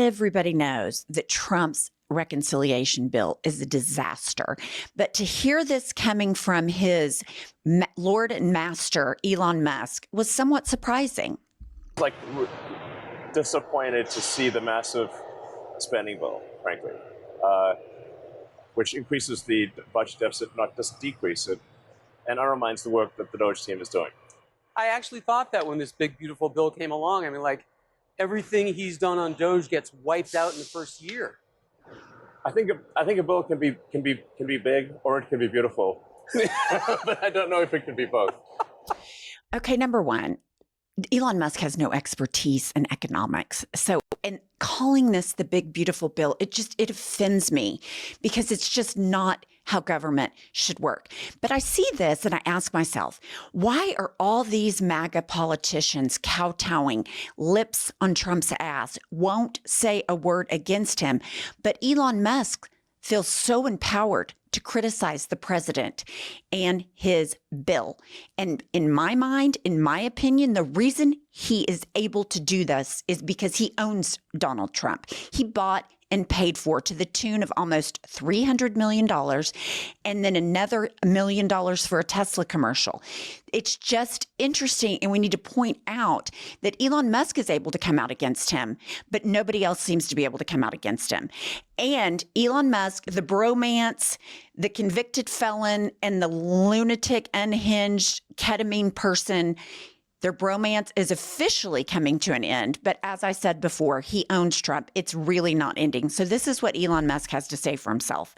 everybody knows that Trump's reconciliation bill is a disaster. But to hear this coming from his Lord and Master, Elon Musk, was somewhat surprising. Like, disappointed to see the massive spending bill, frankly, which increases the budget deficit, not just decrease it, and undermines the work that the Doge team is doing. I actually thought that when this big, beautiful bill came along. I mean, like, everything he's done on Doge gets wiped out in the first year. I think a bill can be big or it can be beautiful, but I don't know if it can be both. Okay, number one, Elon Musk has no expertise in economics. So, and calling this the big, beautiful bill, it offends me because it's just not how government should work. But I see this and I ask myself, why are all these MAGA politicians kowtowing, lips on Trump's ass, won't say a word against him? But Elon Musk feels so empowered to criticize the president and his bill. And in my mind, in my opinion, the reason he is able to do this is because he owns Donald Trump. He bought and paid for to the tune of almost $300 million and then another $1 million for a Tesla commercial. It's just interesting. And we need to point out that Elon Musk is able to come out against him, but nobody else seems to be able to come out against him. And Elon Musk, the bromance, the convicted felon, and the lunatic, unhinged ketamine person, their bromance is officially coming to an end. But as I said before, he owns Trump. It's really not ending. So this is what Elon Musk has to say for himself.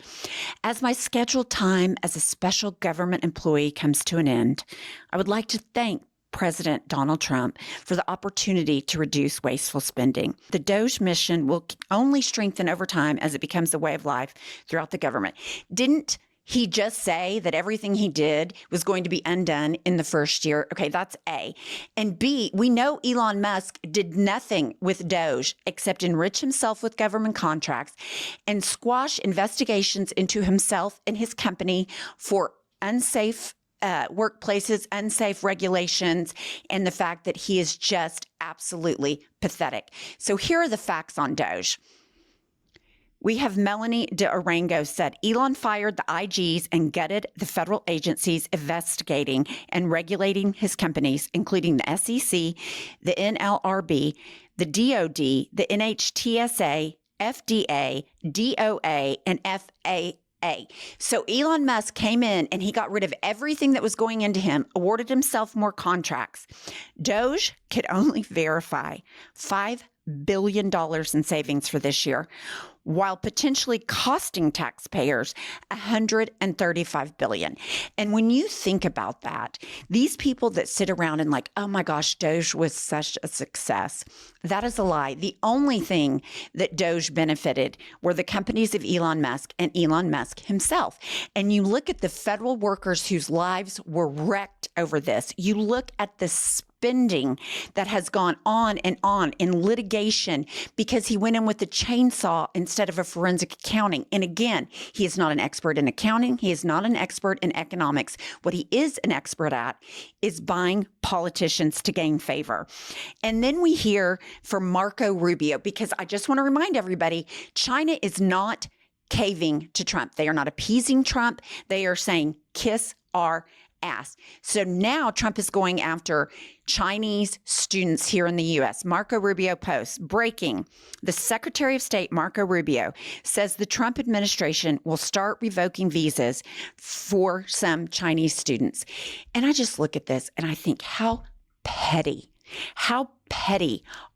As my scheduled time as a special government employee comes to an end, I would like to thank President Donald Trump for the opportunity to reduce wasteful spending. The Doge mission will only strengthen over time as it becomes a way of life throughout the government. Didn't he just say that everything he did was going to be undone in the first year? Okay, that's A. And B, we know Elon Musk did nothing with Doge except enrich himself with government contracts and squash investigations into himself and his company for unsafe workplaces, unsafe regulations, and the fact that he is just absolutely pathetic. So here are the facts on Doge. We have Melanie de Arango said, Elon fired the IGs and gutted the federal agencies investigating and regulating his companies, including the SEC, the NLRB, the DOD, the NHTSA, FDA, DOA, and FAA. So Elon Musk came in and he got rid of everything that was going into him, awarded himself more contracts. Doge could only verify $5 billion in savings for this year, while potentially costing taxpayers $135 billion. And when you think about that, these people that sit around and like, oh my gosh, Doge was such a success, that is a lie. The only thing that Doge benefited were the companies of Elon Musk and Elon Musk himself. And you look at the federal workers whose lives were wrecked over this. You look at the spending that has gone on in litigation because he went in with a chainsaw instead of a forensic accounting. And again, he is not an expert in accounting. He is not an expert in economics. What he is an expert at is buying politicians to gain favor. And then we hear from Marco Rubio, because I just want to remind everybody, China is not caving to Trump. They are not appeasing Trump. They are saying, kiss our ass. So now Trump is going after Chinese students here in the U.S. Marco Rubio posts, breaking. The Secretary of State, Marco Rubio, says the Trump administration will start revoking visas for some Chinese students. And I just look at this and I think, how petty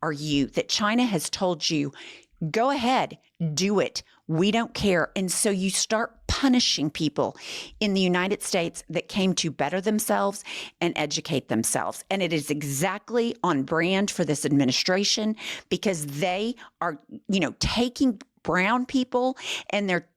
are you that China has told you, go ahead, do it. We don't care. And so you start punishing people in the United States that came to better themselves and educate themselves. And it is exactly on brand for this administration, because they are, taking brown people and they're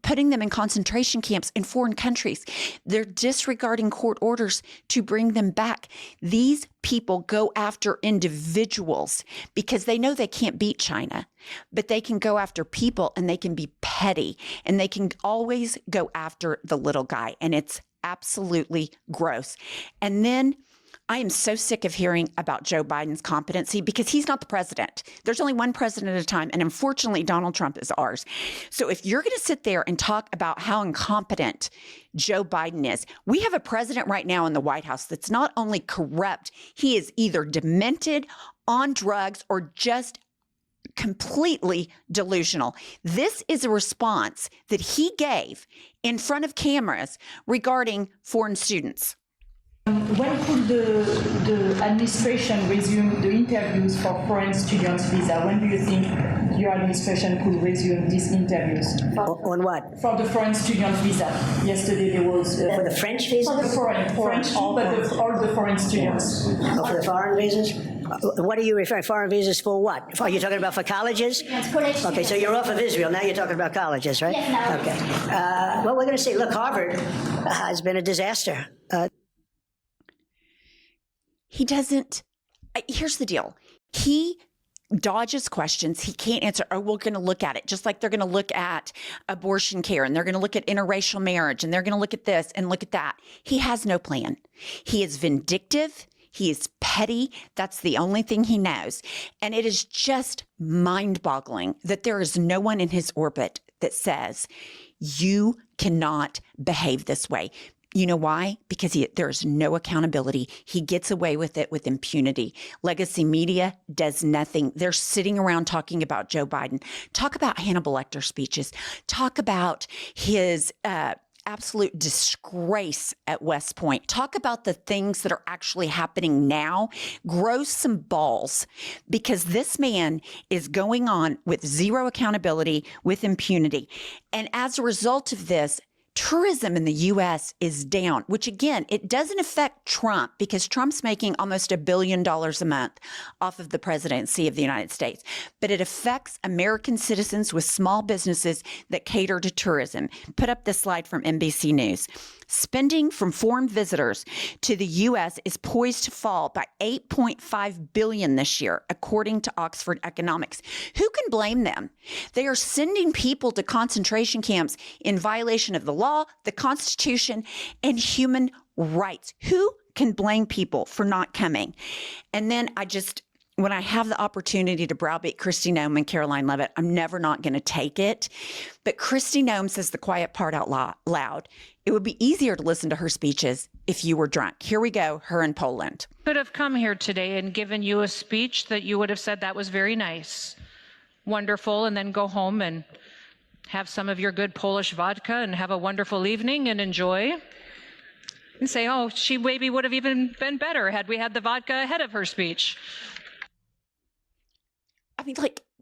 putting them in concentration camps in foreign countries. They're disregarding court orders to bring them back. These people go after individuals because they know they can't beat China, but they can go after people and they can be petty and they can always go after the little guy. And it's absolutely gross. And then I am so sick of hearing about Joe Biden's competency because he's not the president. There's only one president at a time. And unfortunately, Donald Trump is ours. So if you're going to sit there and talk about how incompetent Joe Biden is, we have a president right now in the White House that's not only corrupt, he is either demented, on drugs, or just completely delusional. This is a response that he gave in front of cameras regarding foreign students. When could the administration resume the interviews for foreign students visa? When do you think your administration could resume these interviews? On what? For the foreign student visa. Yesterday there was... For the French visa? For the French, all the foreign students. Oh, for the foreign visas? What are you referring? Foreign visas for what? Are you talking about for colleges? Okay, so you're off of Israel. Now you're talking about colleges, right? Yes, okay. Well, we're going to see. Look, Harvard has been a disaster. He doesn't. Here's the deal. He dodges questions. He can't answer. Oh, we're going to look at it, just like they're going to look at abortion care, and they're going to look at interracial marriage, and they're going to look at this and look at that. He has no plan. He is vindictive. He is petty. That's the only thing he knows. And it is just mind-boggling that there is no one in his orbit that says, you cannot behave this way. You know why? Because there's no accountability. He gets away with it with impunity. Legacy media does nothing. They're sitting around talking about Joe Biden. Talk about Hannibal Lecter speeches. Talk about his absolute disgrace at West Point. Talk about the things that are actually happening now. Grow some balls, because this man is going on with zero accountability, with impunity. And as a result of this, tourism in the U.S. is down, which again, it doesn't affect Trump because Trump's making almost $1 billion a month off of the presidency of the United States. But it affects American citizens with small businesses that cater to tourism. Put up this slide from NBC News. Spending from foreign visitors to the U.S. is poised to fall by $8.5 billion this year, according to Oxford Economics. Who can blame them? They are sending people to concentration camps in violation of the law, the Constitution, and human rights. Who can blame people for not coming? And then when I have the opportunity to browbeat Kristi Noem and Caroline Leavitt, I'm never not going to take it. But Kristi Noem says the quiet part out loud. It would be easier to listen to her speeches if you were drunk. Here we go, her in Poland. Could have come here today and given you a speech that you would have said that was very nice, wonderful, and then go home and have some of your good Polish vodka and have a wonderful evening and enjoy. And say, oh, she maybe would have even been better had we had the vodka ahead of her speech. I mean,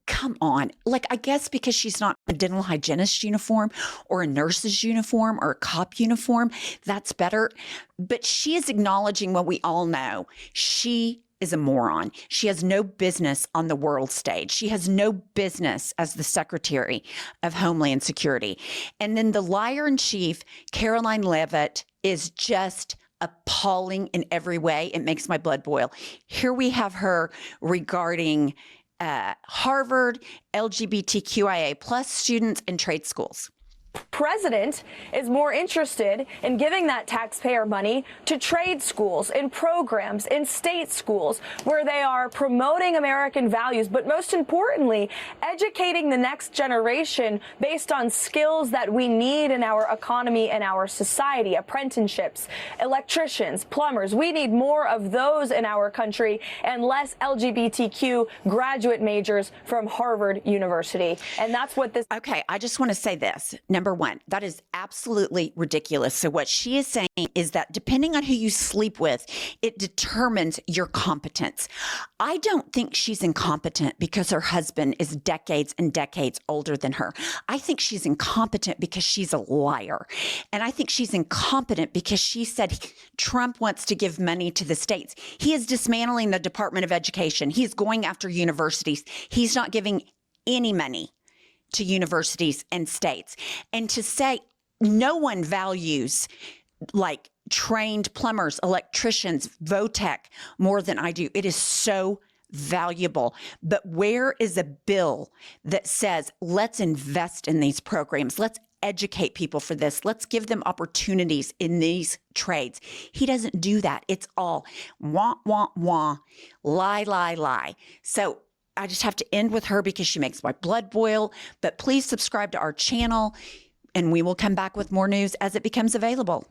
come on. I guess because she's not a dental hygienist uniform or a nurse's uniform or a cop uniform, that's better. But she is acknowledging what we all know. She is a moron. She has no business on the world stage. She has no business as the Secretary of Homeland Security. And then the liar in chief, Caroline Leavitt, is just appalling in every way. It makes my blood boil. Here we have her regarding Harvard, LGBTQIA plus students, and trade schools. President is more interested in giving that taxpayer money to trade schools and programs in state schools where they are promoting American values, but most importantly, educating the next generation based on skills that we need in our economy and our society. Apprenticeships, electricians, plumbers. We need more of those in our country and less LGBTQ graduate majors from Harvard University. And that's what this... Okay, I just want to say this. Number one, that is absolutely ridiculous. So what she is saying is that depending on who you sleep with, it determines your competence. I don't think she's incompetent because her husband is decades and decades older than her. I think she's incompetent because she's a liar. And I think she's incompetent because she said Trump wants to give money to the states. He is dismantling the Department of Education. He's going after universities. He's not giving any money to universities and states. And to say no one values trained plumbers, electricians, VOTEC more than I do. It is so valuable. But where is a bill that says, let's invest in these programs? Let's educate people for this. Let's give them opportunities in these trades. He doesn't do that. It's all wah, wah, wah, lie, lie, lie. So I just have to end with her because she makes my blood boil. But please subscribe to our channel, and we will come back with more news as it becomes available.